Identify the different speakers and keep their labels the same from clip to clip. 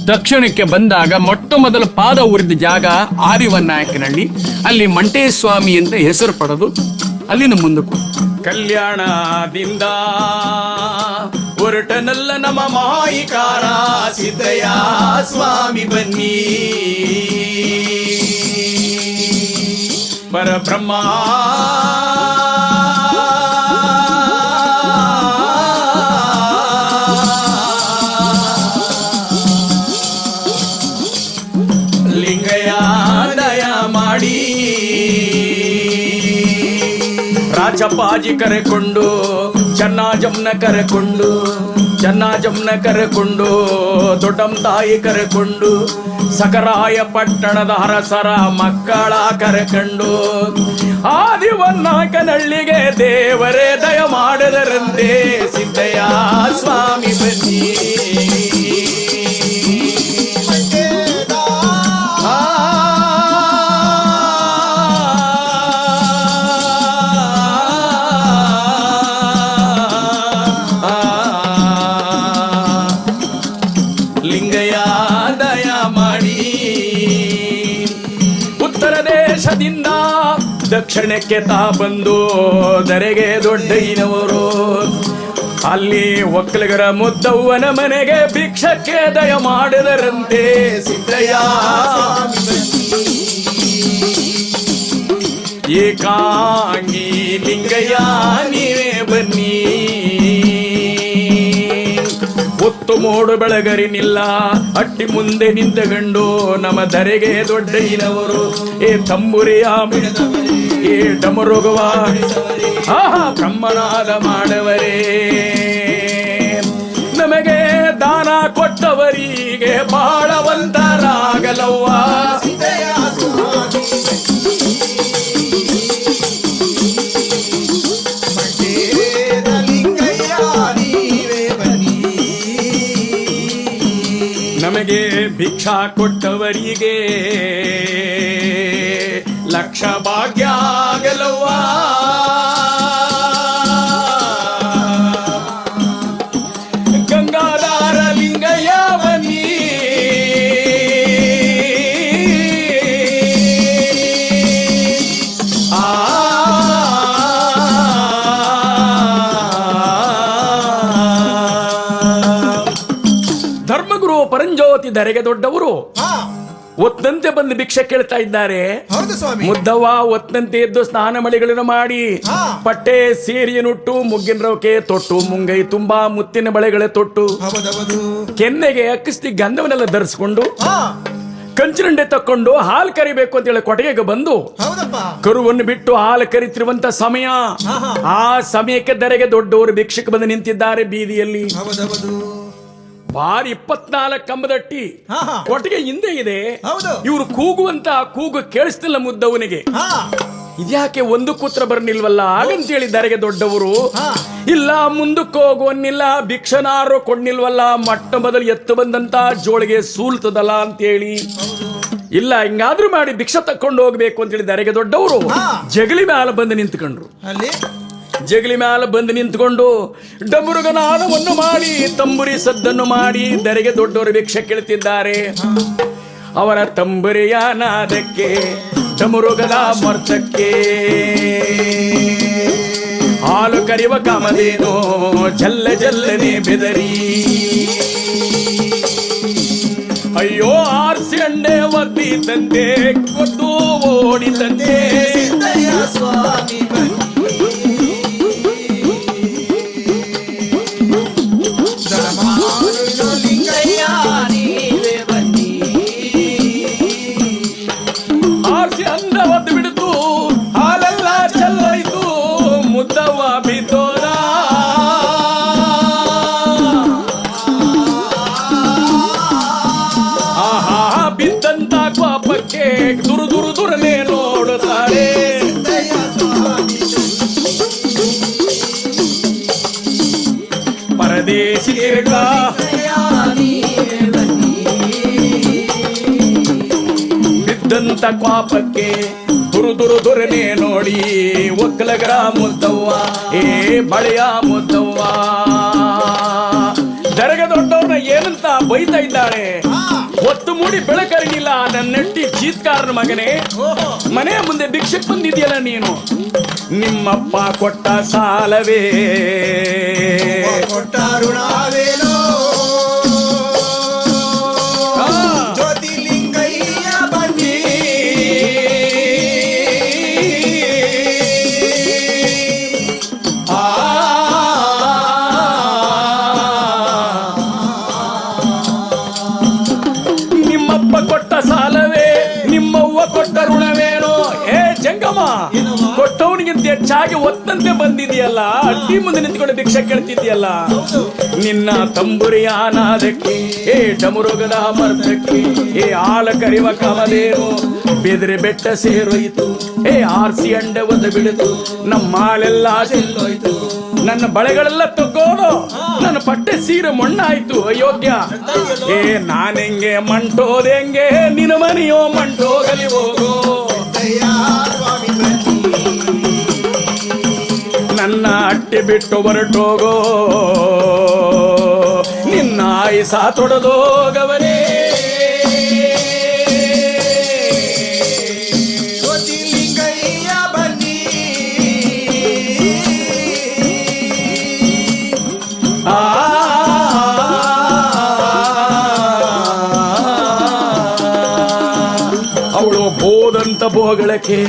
Speaker 1: ದಕ್ಷಿಣಕ್ಕೆ ಬಂದಾಗ ಮೊಟ್ಟ ಮೊದಲ ಪಾದ ಉರಿದ ಜಾಗ ಆದಿವನ್ನಾಯಕನಹಳ್ಳಿ. ಅಲ್ಲಿ ಮಂಟೇಸ್ವಾಮಿ ಅಂತ ಹೆಸರು ಪಡೆದು ಅಲ್ಲಿನ ಮುಂದಕ್ಕೂ ಕಲ್ಯಾಣದಿಂದ ಹೊರಟನಲ್ಲ ನಮ್ಮ ಮಾಯಿಕಾರ ಸಿದ್ದಯ್ಯ ಸ್ವಾಮಿ ಬನ್ನಿ ಪರಬ್ರಹ್ಮ ಲಿಂಗಯ್ಯ ದಯ ಮಾಡಿ ರಾಜಪಾಜಿ ಕರೆಕೊಂಡು ಚನ್ನಾಜಮ್ನ ಕರೆಕೊಂಡು ದೊಡ್ಡಮ್ಮ ತಾಯಿ ಕರೆಕೊಂಡು ಸಕರಾಯ ಪಟ್ಟಣದ ಹರಸರ ಮಕ್ಕಳ ಕರೆಕೊಂಡು ಆದಿವನ್ನಾಯಕನಹಳ್ಳಿಗೆ ದೇವರೇ ದಯ ಮಾಡದರಂತೆ ಸಿದ್ದಯ್ಯ ಸ್ವಾಮಿ ಬನ್ನಿ ಲಿಂಗಯ್ಯ ದಯ ಮಾಡಿ. ಉತ್ತರ ದೇಶದಿಂದ ದಕ್ಷಿಣಕ್ಕೆ ತಾ ಬಂದು ಧರೆಗೆ ದೊಡ್ಡಯ್ಯನವರು ಅಲ್ಲಿ ಒಕ್ಕಲಿಗರ ಮುದ್ದವ್ವನ ಮನೆಗೆ ಭಿಕ್ಷಕ್ಕೆ ದಯ ಮಾಡಿದರಂತೆ ಸಿದ್ದಯ್ಯ ಏಕಾಂಗಿ ಲಿಂಗಯ್ಯ ನೀವೇ ಬನ್ನಿ ಒತ್ತು ಮೋಡು ಬೆಳಗರಿನಿಲ್ಲ ಅಟ್ಟಿ ಮುಂದೆ ನಿಂತುಕೊಂಡು ನಮ್ಮ ಧರೆಗೆ ದೊಡ್ಡಯ್ಯನವರು ಏ ತಂಬುರಿಯ ಏ ಡಮರುಗುವ ಬ್ರಹ್ಮನಾದ ಮಾಡವರೇ ನಮಗೆ ದಾನ ಕೊಟ್ಟವರಿಗೆ ಬಾಳವಂತರಾಗಲವ್ವ ನಮಗೆ ಭಿಕ್ಷಾ ಕೊಟ್ಟವರಿಗೆ ಲಕ್ಷ ಭಾಗ್ಯ ಆಗಲವ್ವ ಗಂಗಾಧಾರ ಲಿಂಗಯ್ಯ ಬನ್ನಿ ಧರ್ಮಗುರು ಪರಂಜ್ಯೋತಿ ಧರೆಗೆ ದೊಡ್ಡವರು ಒತ್ತಂತೆ ಬಂದು ಭಿಕ್ಷೆ ಕೇಳ್ತಾ ಇದ್ದಾರೆ. ಮುದ್ದವ್ವ ಒತ್ತಂತೆ ಎದ್ದು ಸ್ನಾನ ಮಳೆಗಳನ್ನು ಮಾಡಿ ಪಟ್ಟೆ ಸೀರೆಯನ್ನುಟ್ಟು ಮುಗ್ಗಿನ ರೌಕೆ ತೊಟ್ಟು ಮುಂಗೈ ತುಂಬಾ ಮುತ್ತಿನ ಬಳೆಗಳ ತೊಟ್ಟು ಕೆನ್ನೆಗೆ ಅಕ್ಕಸ್ತಿ ಗಂಧವನ್ನೆಲ್ಲ ಧರಿಸಿಕೊಂಡು ಕಂಚಿನಂಡೆ ತಕ್ಕೊಂಡು ಹಾಲು ಕರಿಬೇಕು ಅಂತ ಹೇಳಿ ಕೊಟ್ಟಿಗೆಗೆ ಬಂದು ಕರುವನ್ನು ಬಿಟ್ಟು ಹಾಲು ಕರಿತಿರುವಂತ ಸಮಯ. ಆ ಸಮಯಕ್ಕೆ ಧರೆಗೆ ದೊಡ್ಡವರು ಭಿಕ್ಷಕ್ಕೆ ಬಂದು ನಿಂತಿದ್ದಾರೆ ಬೀದಿಯಲ್ಲಿ. ಬಾರಿ 24 ಕಂಬದಟ್ಟಿ ಕೊಟ್ಟಿಗೆ ಹಿಂದೆ ಇದೆ. ಇವರು ಕೂಗುವಂತ ಕೂಗು ಕೇಳಿಸ್ತಿಲ್ಲ ಮುದ್ದವನಿಗೆ. ಇದ್ಯಾಕೆ ಒಂದು ಕೂತ್ರ ಬರ್ನಿಲ್ವಲ್ಲ ಹಾಗಂತೇಳಿ ಧರೆಗೆ ದೊಡ್ಡವರು ಇಲ್ಲ ಮುಂದಕ್ಕೆ ಹೋಗುವನ್ನಿಲ್ಲ ಭಿಕ್ಷನಾರು ಕೊಂಡಿಲ್ವಲ್ಲ ಮೊಟ್ಟ ಮೊದಲು ಎತ್ತು ಬಂದಂತ ಜೋಳಿಗೆ ಸೂಲ್ತದಲ್ಲ ಅಂತೇಳಿ ಇಲ್ಲ ಹಿಂಗಾದ್ರೂ ಮಾಡಿ ಭಿಕ್ಷೆ ತಕೊಂಡು ಹೋಗ್ಬೇಕು ಅಂತೇಳಿ ಧರೆಗೆ ದೊಡ್ಡವರು ಜಗಲಿ ಮ್ಯಾಲ ಬಂದು ನಿಂತ್ಕೊಂಡ್ರು. ಜಗಲಿ ಮ್ಯಾಲ ಬಂದು ನಿಂತ್ಕೊಂಡು ಡಮರುಗನಾದವನ್ನು ಮಾಡಿ ತಂಬುರಿ ಸದ್ದನ್ನು ಮಾಡಿ ಧರೆಗೆ ದೊಡ್ಡವರು ಭಿಕ್ಷೆ ಕೇಳ್ತಿದ್ದಾರೆ. ಅವರ ತಂಬುರಿಯ ನಾದಕ್ಕೆ ಡಮರುಗದ ಮರ್ತಕ್ಕೆ ಹಾಲು ಕರಿಯುವ ಕಾಮದೇನೋ ಜಲ್ಲ ಜಲ್ಲನೆ ಬೆದರಿ ಅಯ್ಯೋ ಆರ್ಸಿ ಅಂಡೆ ಒದ್ದಿ ತಂದೆ ಕೊಟ್ಟು ಓಡಿ ತಂದೆ ಸ್ವಾಮಿ ಆರ್ಸಿ ಅಂದ ಒದ್ದು ಬಿಡಿತು ಹಾಲೆಲ್ಲ ಚೆಲ್ಲೈತು ಮುದ್ದವ್ವ ಬಿದ್ದೋದ ಆಹಾ ಬಿದ್ದಂತ ಪಾಪಕ್ಕೆ ದುರು ದುರು ದುರನೆ ನೋಡುತ್ತಾರೆ. ಪರದೇಶಿಗ ಬಿದ್ದಂತ ಪಾಪಕ್ಕೆ ದುರು ದುರು ದುರನೆ ನೋಡಿ ಒಕ್ಕಲಗರ ಮುದ್ದವ್ವ ಏ ಬಳೆಯ ಮುದ್ದವ್ವ ಧರೆಗೆ ದೊಡ್ಡವ್ರನ್ನ ಏನಂತ ಬೈತಾ ಇದ್ದಾಳೆ. ಹೊತ್ತು ಮೂಡಿ ಬೆಳಕರಿಗಿಲ್ಲ ನನ್ನಟ್ಟಿ ಚೀತ್ಕಾರನ ಮಗನೇ. ಮನೆ ಮುಂದೆ ಭಿಕ್ಷಕ್ ಬಂದಿದ್ಯಲ್ಲ ನೀನು. ನಿಮ್ಮಪ್ಪ ಕೊಟ್ಟ ಸಾಲವೇ
Speaker 2: ಕೊಟ್ಟ ಋಣವೇನೋ ಜ್ಯೋತಿಲಿಂಗಯ್ಯ ಬನ್ನಿ.
Speaker 1: ನಿಮ್ಮಪ್ಪ ಕೊಟ್ಟ ಸಾಲವೇ ನಿಮ್ಮವ್ವ ಕೊಟ್ಟ ಋಣವೇನೋ. ಏ ಜಂಗಮ, ಕೊಟ್ಟವನಿಗಿಂತ ಹೆಚ್ಚಾಗಿ ಒತ್ತಂತೆ ಬಂದಿದೆಯಲ್ಲ, ಅಡ್ಡಿ ಮುಂದೆ ನಿಂತ್ಕೊಂಡು ಭಿಕ್ಷೆ ಕೇಳ್ತಿದ್ಯಲ್ಲ. ನಿನ್ನ ತಂಬುರಿಯಾನಾದಕ್ಕೆ, ಏ ಡಮರುಗದ ಮರ್ತಕ್ಕೆ, ಏ ಆಳ ಕರಿವ ಕಾಮದೇನು ಬೆದರೆ ಬೆಟ್ಟ ಸೇರೋಯ್ತು. ಏ ಆರ್ಸಿ ಅಂಡ ಒಂದು ಬಿಡಿತು, ನಮ್ಮ ಮಾಳೆಲ್ಲ ಚೆಲ್ಲೋಯ್ತು. ನನ್ನ ಬಳೆಗಳೆಲ್ಲ ತಗೋದು, ನನ್ನ ಪಟ್ಟೆ ಸೀರೆ ಮಣ್ಣಾಯ್ತು. ಅಯೋಗ್ಯ, ಏ ನಾನೆಂಗೆ ಮಂಟೋದೆಂಗೆ, ನಿನ್ನ ಮನೆಯೋ ಮಂಟೋಗಲಿ ಹೋಗೋ. ನನ್ನ ಅಟ್ಟೆ ಬಿಟ್ಟು ಹೊರಟೋಗೋ, ನಿನ್ನ ಆಯಸ ತೊಡದೋಗವನೇ.
Speaker 2: ಜ್ಯೋತಿಲಿಂಗಯ್ಯ ಬನ್ನಿ.
Speaker 1: ಅವಳು ಬೋದಂತ ಬೋಗಳಕ್ಕೆ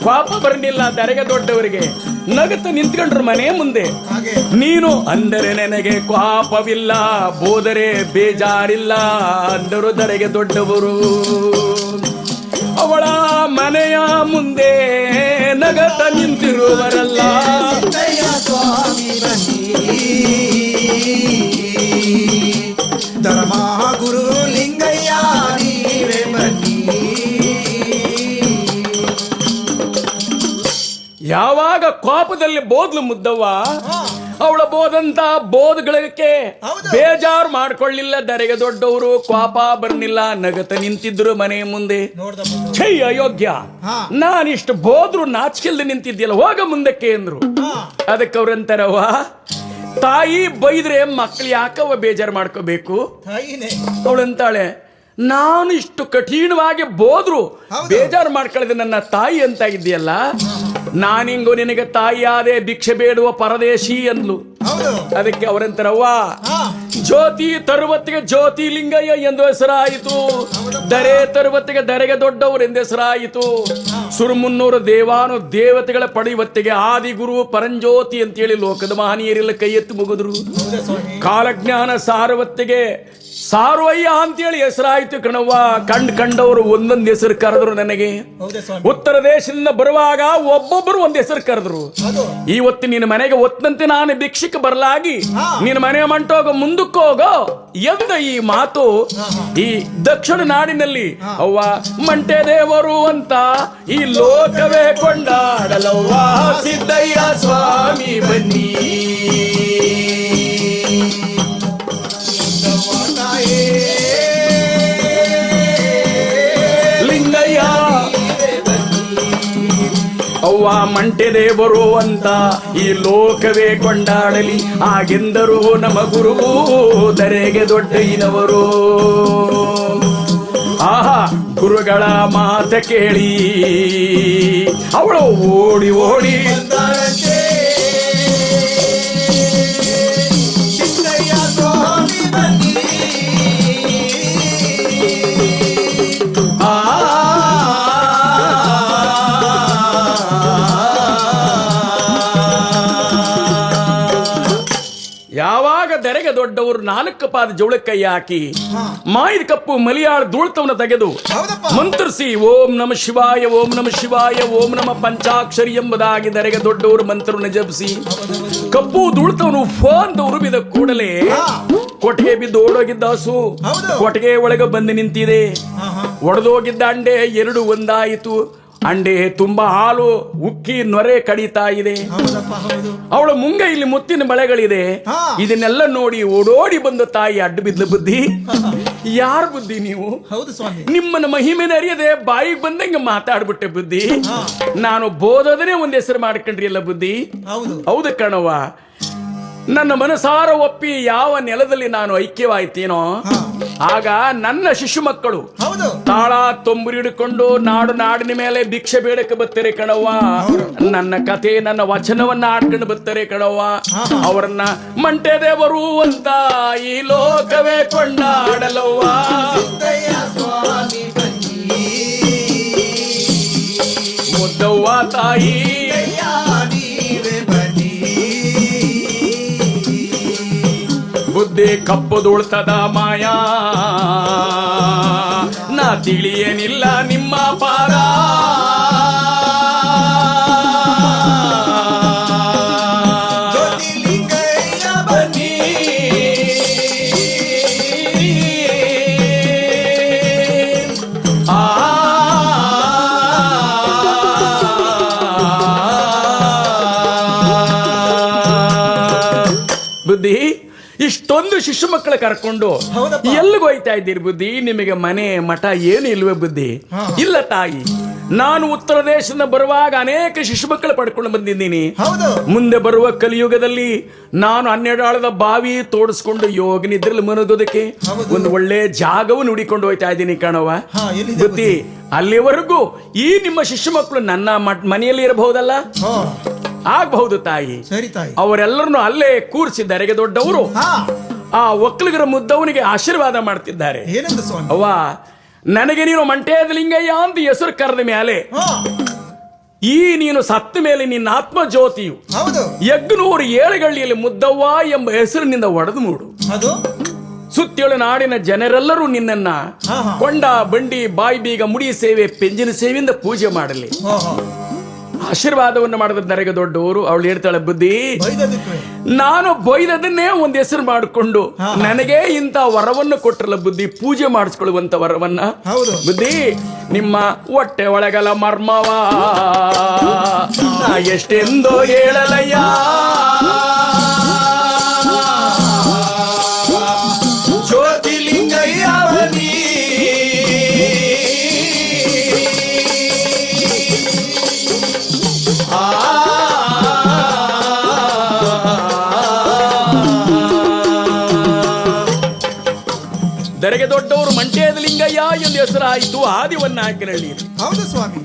Speaker 1: ಪಾಪ ಬರಲಿಲ್ಲ ದರೆಗೆ ದೊಡ್ಡವರಿಗೆ. ನಗತ ನಿಂತ್ಕೊಂಡ್ರು ಮನೆ ಮುಂದೆ. ನೀನು ಅಂದರೆ ನನಗೆ ಪಾಪವಿಲ್ಲ, ಬೋದರೆ ಬೇಜಾರಿಲ್ಲ ಅಂದರು ದರೆಗೆ ದೊಡ್ಡವರು. ಅವಳ ಮನೆಯ ಮುಂದೆ ನಗತ ನಿಂತಿರುವರಲ್ಲ.
Speaker 2: ಸ್ವಾಮಿ ಬನ್ನಿ. ಧರ್ಮ ಗುರು ಲಿಂಗಯ್ಯ ನೀವೇ ಬನ್ನಿ.
Speaker 1: ಯಾವಾಗ ಕೋಪದಲ್ಲಿ ಬೋದ್ಲು ಮುದ್ದವ್ವ, ಅವಳ ಬೋದಂತ ಬೋದ್ಗಳಕ್ಕೆ ಬೇಜಾರು ಮಾಡ್ಕೊಳ್ಳಿಲ್ಲ ದರೆಗೆ ದೊಡ್ಡವರು. ಕೋಪ ಬರ್ನಿಲ್ಲ, ನಗತ ನಿಂತಿದ್ರು ಮನೆ ಮುಂದೆ. ಛೈ ಅಯೋಗ್ಯ, ನಾನಿಷ್ಟು ಬೋದ್ರು ನಾಚಿಕೆಲ್ದೆ ನಿಂತಿದ್ಯಲ್ಲ, ಹೋಗ ಮುಂದಕ್ಕೆ ಅಂದ್ರು. ಅದಕ್ಕೆ ಅವ್ರಂತಾರವ್ವ, ತಾಯಿ ಬೈದ್ರೆ ಮಕ್ಳು ಯಾಕವ್ವ ಬೇಜಾರು ಮಾಡ್ಕೋಬೇಕು. ಅವಳಂತಾಳೆ, ನಾನು ಇಷ್ಟು ಕಠಿಣವಾಗಿ ಬೋದ್ರು ಬೇಜಾರು ಮಾಡ್ಕೊಳ್ಳದೆ ನನ್ನ ತಾಯಿ ಅಂತ ಇದೆಯಲ್ಲ, ನಾನಿಂಗು ನಿನಗೆ ತಾಯಿ ಆದೆ, ಭಿಕ್ಷೆ ಬೇಡುವ ಪರದೇಶಿ ಅಂದ್ಲು. ಅದಕ್ಕೆ ಅವರಂತಾರವ್ವ, ಜ್ಯೋತಿ ತರುವತ್ತಿಗೆ ಜ್ಯೋತಿಲಿಂಗಯ್ಯ ಎಂದು ಹೆಸರಾಯಿತು, ದರೆ ತರುವತ್ತಿಗೆ ದರೆಗೆ ದೊಡ್ಡವರು ಎಂದು ಹೆಸರಾಯಿತು. ಸುರಮುನ್ನೂರು ದೇವಾನು ದೇವತೆಗಳ ಪಡೆಯುವತ್ತಿಗೆ ಆದಿಗುರು ಪರಂಜ್ಯೋತಿ ಅಂತೇಳಿ ಲೋಕದ ಮಹನೀಯರೆಲ್ಲ ಕೈ ಎತ್ತಿ ಮುಗಿದ್ರು. ಕಾಲಜ್ಞಾನ ಸಾರವತ್ತಿಗೆ ಸಾರ್ವಯ್ಯ ಅಂತೇಳಿ ಹೆಸರಾಯ್ತು ಕಣವ್ವ. ಕಂಡವರು ಒಂದೊಂದು ಹೆಸರು ಕರೆದ್ರು ನನಗೆ. ಉತ್ತರ ದೇಶದಿಂದ ಬರುವಾಗ ಒಬ್ಬೊಬ್ಬರು ಒಂದ್ ಹೆಸರು ಕರೆದ್ರು. ಇವತ್ತು ನಿನ್ನ ಮನೆಗೆ ಒತ್ತಂತೆ ನಾನು ಭಿಕ್ಷಕ್ಕೆ ಬರಲಾಗಿ ನಿನ್ನ ಮನೆ ಮಂಟೋಗ ಮುಂದಕ್ಕೋಗೋ ಎಂದ ಈ ಮಾತು ಈ ದಕ್ಷಿಣ ನಾಡಿನಲ್ಲಿ ಅವ್ವ ಮಂಟೆ ದೇವರು ಅಂತ ಈ ಲೋಕವೇ ಕೊಂಡಾಡಲವ್ವ. ಸಿದ್ದಯ್ಯ ಸ್ವಾಮಿ ಬನ್ನಿ. ಲಿಂಗಯ್ಯ ಅವ್ವ ಮಂಟೆ ದೇವರು ಅಂತ ಈ ಲೋಕವೇ ಕೊಂಡಾಡಲಿ, ಹಾಗೆಂದರು ನಮ್ಮ ಗುರು ದರೆಗೆ ದೊಡ್ಡಯ್ಯನವರು. ಆಹಾ, ಗುರುಗಳ ಮಾತ ಕೇಳಿ ಅವಳು ಓಡಿ ಓಡಿ ಯಾವಾಗ ದರೆಗೆ ದೊಡ್ಡವರು 4 ಪಾದ ಜೋಳಕ್ಕೆ ಕೈ ಹಾಕಿ ಮಾಯಿದ ಕಪ್ಪು ಮಲಿಯಾಳ ಧೂಳ್ತವನ್ನ ತೆಗೆದು ಮಂತ್ರಿಸಿ ಓಂ ನಮ ಶಿವಾಯ ಓಂ ನಮ ಶಿವಾಯ ಓಂ ನಮ ಪಂಚಾಕ್ಷರಿ ಎಂಬುದಾಗಿ ದರೆಗೆ ದೊಡ್ಡವರು ಮಂತ್ರವನ್ನು ಜಪಿಸಿ ಕಪ್ಪು ಧೂಳ್ತವನು ಫೋನ್ ಉರುಬಿದ ಕೂಡಲೇ ಕೊಟ್ಟಿಗೆ ಬಿದ್ದು ಓಡೋಗಿದ್ದ ಹಸು ಕೊಟ್ಟಿಗೆ ಒಳಗೆ ಬಂದು ನಿಂತಿದೆ. ಒಡೆದೋಗಿದ್ದ ಅಂಡೆ 2 ಒಂದಾಯಿತು. ಅಂಡೆ ತುಂಬಾ ಹಾಲು ಉಕ್ಕಿ ನೊರೆ ಕಡಿತಾ ಇದೆ. ಅವಳ ಮುಂಗೈಲಿ ಮುತ್ತಿನ ಬಳೆಗಳಿದೆ. ಇದನ್ನೆಲ್ಲ ನೋಡಿ ಓಡೋಡಿ ಬಂದ ತಾಯಿ ಅಡ್ಡ ಬಿದ್ದ. ಬುದ್ಧಿ ಯಾರ ಬುದ್ಧಿ ನೀವು? ನಿಮ್ಮನ್ನ ಮಹಿಮೆನ ಅರಿಯದೆ ಬಾಯಿಗೆ ಬಂದಂಗೆ ಮಾತಾಡ್ಬಿಟ್ಟೆ ಬುದ್ಧಿ. ನಾನು ಬೋಧದನೇ ಒಂದ್ ಹೆಸರು ಮಾಡ್ಕೊಂಡ್ರಿ ಅಲ್ಲ ಬುದ್ಧಿ. ಹೌದು ಕಣವ್ವ, ನನ್ನ ಮನಸಾರ ಒಪ್ಪಿ ಯಾವ ನೆಲದಲ್ಲಿ ನಾನು ಐಕ್ಯವಾಯ್ತೇನೋ ಆಗ ನನ್ನ ಶಿಶು ಮಕ್ಕಳು
Speaker 2: ಹೌದು
Speaker 1: ತಾಳ ತೊಂಬುರಿ ಹಿಡ್ಕೊಂಡು ನಾಡಿನ ಮೇಲೆ ಭಿಕ್ಷೆ ಬೇಡಕ್ಕೆ ಬತ್ತರೆ ಕಣವ್ವ. ನನ್ನ ಕಥೆ ನನ್ನ ವಚನವನ್ನ ಆಡ್ಕೊಂಡು ಬತ್ತರೆ ಕಣವ್ವ. ಅವರನ್ನ ಮಂಟೆ ದೇವರು ಅಂತ ಈ ಲೋಕವೇ ಕೊಂಡಾಡಲವ್ವ.
Speaker 2: ಸಿದ್ದಯ್ಯ ಸ್ವಾಮಿ ಬನ್ನಿ
Speaker 1: ಮುದ್ದವ್ವ ತಾಯಿ
Speaker 2: ಸಿದ್ದಯ್ಯ ನೀವೇ ಬನ್ನಿ
Speaker 1: ಬುದ್ಧಿ ಕಪ್ಪುದುಳ್ತದ ಮಾಯಾ ನಾ ತಿಳಿಯೇನಿಲ್ಲ ನಿಮ್ಮ ಪಾರ.
Speaker 2: ಜ್ಯೋತಿಲಿಂಗಯ್ಯ ಬನ್ನಿ
Speaker 1: ಆ ಬುದ್ಧಿ ಇಷ್ಟೊಂದು ಶಿಶು ಮಕ್ಕಳ ಕರ್ಕೊಂಡು
Speaker 2: ಹೌದಪ್ಪ.
Speaker 1: ಎಲ್ಲಿಗೆ ಹೋಯ್ತಾ ಇದ್ದೀರಿ ಬುದ್ಧಿ? ನಿಮಗೆ ಮನೆ ಮಠ ಏನು ಇಲ್ವೇ ಬುದ್ಧಿ? ಇಲ್ಲ ತಾಯಿ, ನಾನು ಉತ್ತರ ದೇಶದಿಂದ ಬರುವಾಗ ಅನೇಕ ಶಿಶು ಮಕ್ಕಳು ಪಡ್ಕೊಂಡು ಬಂದಿದ್ದೀನಿ.
Speaker 2: ಹೌದು
Speaker 1: ಮುಂದೆ ಬರುವ ಕಲಿಯುಗದಲ್ಲಿ ನಾನು 12 ಆಳದ ಬಾವಿ ತೋಡಿಸ್ಕೊಂಡು ಯೋಗ ನಿದ್ರೆಯಲ್ಲಿ ಮನಗೋದಕ್ಕೆ ಒಂದು ಒಳ್ಳೆ ಜಾಗವನ್ನು ಹುಡಿಕೊಂಡು ಹೋಯ್ತಾ ಇದ್ದೀನಿ ಕಣವ.
Speaker 2: ಹಾ, ಎಲ್ಲಿದೆ
Speaker 1: ಬುದ್ಧಿ, ಅಲ್ಲಿವರೆಗೂ ಈ ನಿಮ್ಮ ಶಿಶು ಮಕ್ಕಳು ನನ್ನ ಮನೆಯಲ್ಲಿ ಇರಬಹುದಲ್ಲ?
Speaker 2: ಹೋ,
Speaker 1: ಆಗಬಹುದು ತಾಯಿ.
Speaker 2: ಸರಿ ತಾಯಿ
Speaker 1: ಅವರೆಲ್ಲರನ್ನು ಅಲ್ಲೇ ಕೂರಿಸಿ ದರೆಗೆ ದೊಡ್ಡವರು
Speaker 2: ಹಾ
Speaker 1: ಆ ಒಕ್ಕಲಿಗರ ಮುದ್ದವನಿಗೆ ಆಶೀರ್ವಾದ ಮಾಡ್ತಿದ್ದಾರೆ.
Speaker 2: ಏನಂದ ಸ್ವಾಮಿ
Speaker 1: ಅವ್ವ, ನನಗೆ ನೀನು ಮಂಟೇದ ಲಿಂಗಯ್ಯ ಅಂತ ಹೆಸರು ಕರೆದ ಮೇಲೆ
Speaker 2: ಹಾ
Speaker 1: ಈ ನೀನು ಸತ್ತ ಮೇಲೆ ನಿನ್ನ ಆತ್ಮ ಜ್ಯೋತಿಯು
Speaker 2: ಹೌದು
Speaker 1: ಯಜ್ಞನೂರು ಏಳುಗಳ್ಳಿಯಲ್ಲಿ ಮುದ್ದವ್ವ ಎಂಬ ಹೆಸರಿನಿಂದ ಒಡೆದು ಮೂಡು.
Speaker 2: ಅದು
Speaker 1: ಸುತ್ತೇಳು ನಾಡಿನ ಜನರೆಲ್ಲರೂ ನಿನ್ನನ್ನ
Speaker 2: ಹಾ, ಹಾ.
Speaker 1: ಕೊಂಡ ಬಂಡಿ ಬಾಯಿ ಬೀಗ ಮುಡಿ ಸೇವೆ ಪೆಂಜಿನ ಸೇವೆಯಿಂದ ಪೂಜೆ ಮಾಡಲಿ.
Speaker 2: ಹೋ ಹೋ
Speaker 1: ಆಶೀರ್ವಾದವನ್ನು ಮಾಡಿದ ನರೆಗೆ ದೊಡ್ಡವರು. ಅವಳು ಹೇಳ್ತಾಳೆ, ಬುದ್ಧಿ,
Speaker 2: ಬೈದದಕ್ಕೆ
Speaker 1: ನಾನು ಬೊಯ್ದದನ್ನೇ ಒಂದು ಹೆಸರು ಮಾಡಿಕೊಂಡು ನನಗೆ ಇಂಥ ವರವನ್ನು ಕೊಟ್ಟರಲ್ಲ ಬುದ್ಧಿ, ಪೂಜೆ ಮಾಡಿಸ್ಕೊಳ್ಳುವಂತ ವರವನ್ನ.
Speaker 2: ಹೌದು
Speaker 1: ಬುದ್ಧಿ, ನಿಮ್ಮ ಹೊಟ್ಟೆ ಒಳಗಲ ಮರ್ಮವ ನಾ ಎಷ್ಟೆಂದೋ ಹೇಳಲಯ್ಯ.
Speaker 2: ಜ್ಯೋತಿಲಿಂಗಯ್ಯ ಬನ್ನಿ
Speaker 1: ದರೆಗೆ ದೊಡ್ಡವರು ಮಂಟೇದ ಲಿಂಗಯ್ಯ ಎಂದು ಹೆಸರಾಯಿತು ಆದಿವನ್ನಾಕಿನಹಳ್ಳಿ.
Speaker 2: ಹೌದು ಸ್ವಾಮಿ